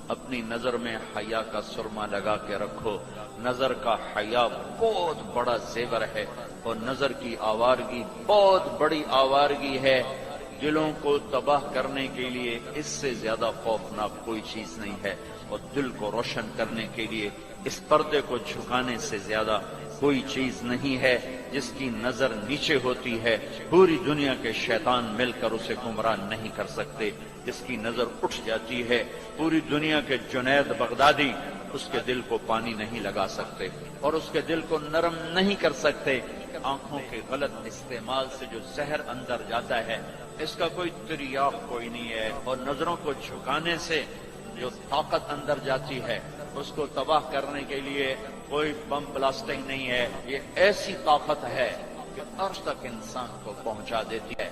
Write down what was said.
اپنی نظر میں حیا کا سرما لگا کے رکھو۔ نظر کا حیا بہت بڑا زیور ہے، اور نظر کی آوارگی بہت بڑی آوارگی ہے۔ دلوں کو تباہ کرنے کے لیے اس سے زیادہ خوفناک کوئی چیز نہیں ہے، اور دل کو روشن کرنے کے لیے اس پردے کو جھکانے سے زیادہ کوئی چیز نہیں ہے۔ جس کی نظر نیچے ہوتی ہے پوری دنیا کے شیطان مل کر اسے گمراہ نہیں کر سکتے۔ جس کی نظر اٹھ جاتی ہے پوری دنیا کے جنید بغدادی اس کے دل کو پانی نہیں لگا سکتے، اور اس کے دل کو نرم نہیں کر سکتے۔ آنکھوں کے غلط استعمال سے جو زہر اندر جاتا ہے اس کا کوئی تریاق کوئی نہیں ہے، اور نظروں کو جھکانے سے جو طاقت اندر جاتی ہے اس کو تباہ کرنے کے لیے کوئی بم بلاسٹنگ نہیں ہے۔ یہ ایسی طاقت ہے کہ عرش تک انسان کو پہنچا دیتی ہے۔